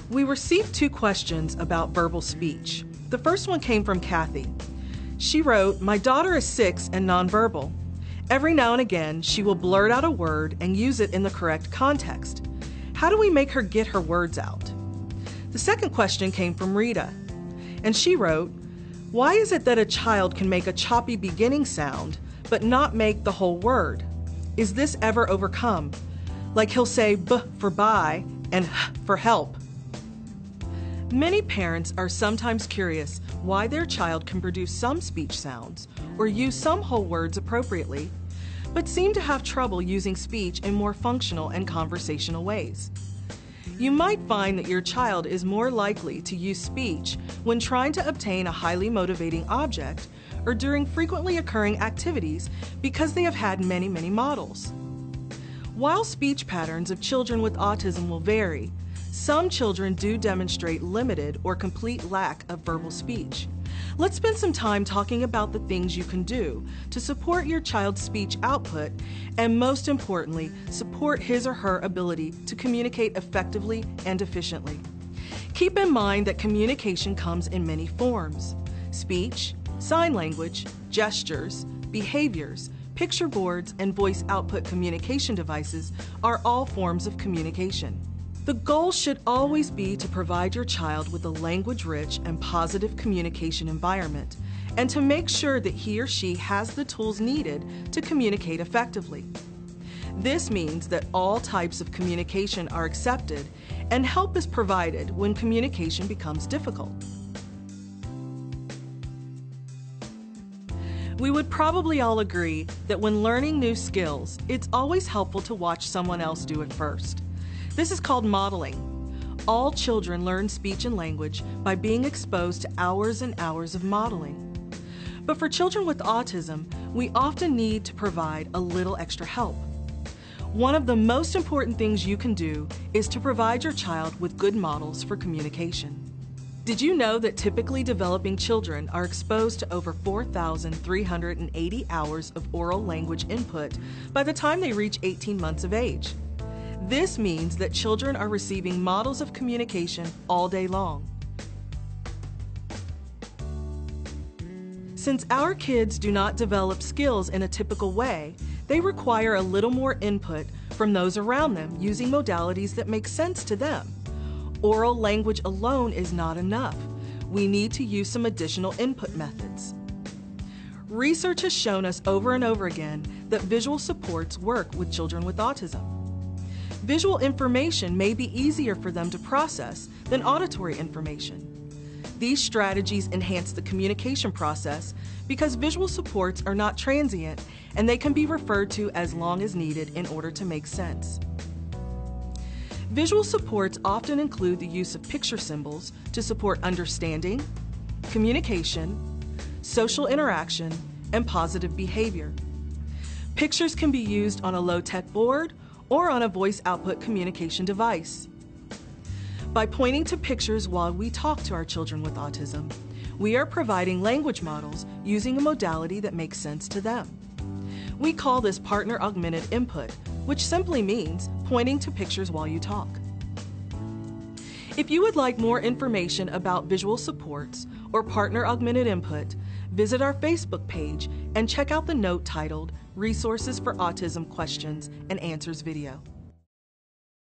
We received 2 questions about verbal speech. The first one came from Kathy. She wrote, "My daughter is 6 and nonverbal. Every now and again, she will blurt out a word and use it in the correct context. How do we make her get her words out?" The second question came from Rita, and she wrote, "Why is it that a child can make a choppy beginning sound but not make the whole word? Is this ever overcome? Like he'll say b for bye and h for help." Many parents are sometimes curious why their child can produce some speech sounds or use some whole words appropriately, but seem to have trouble using speech in more functional and conversational ways. You might find that your child is more likely to use speech when trying to obtain a highly motivating object or during frequently occurring activities because they have had many models. While speech patterns of children with autism will vary, some children do demonstrate limited or complete lack of verbal speech. Let's spend some time talking about the things you can do to support your child's speech output and, most importantly, support his or her ability to communicate effectively and efficiently. Keep in mind that communication comes in many forms: speech, sign language, gestures, behaviors, picture boards, and voice output communication devices are all forms of communication. The goal should always be to provide your child with a language-rich and positive communication environment, and to make sure that he or she has the tools needed to communicate effectively. This means that all types of communication are accepted and help is provided when communication becomes difficult. We would probably all agree that when learning new skills, it's always helpful to watch someone else do it first. This is called modeling. All children learn speech and language by being exposed to hours and hours of modeling. But for children with autism, we often need to provide a little extra help. One of the most important things you can do is to provide your child with good models for communication. Did you know that typically developing children are exposed to over 4,380 hours of oral language input by the time they reach 18 months of age? This means that children are receiving models of communication all day long. Since our kids do not develop skills in a typical way, they require a little more input from those around them using modalities that make sense to them. Oral language alone is not enough. We need to use some additional input methods. Research has shown us over and over again that visual supports work with children with autism. Visual information may be easier for them to process than auditory information. These strategies enhance the communication process because visual supports are not transient and they can be referred to as long as needed in order to make sense. Visual supports often include the use of picture symbols to support understanding, communication, social interaction, and positive behavior. Pictures can be used on a low-tech board or on a voice output communication device. By pointing to pictures while we talk to our children with autism, we are providing language models using a modality that makes sense to them. We call this partner augmented input, which simply means pointing to pictures while you talk. If you would like more information about visual supports or partner augmented input, visit our Facebook page and check out the note titled Resources for Autism Questions and Answers video.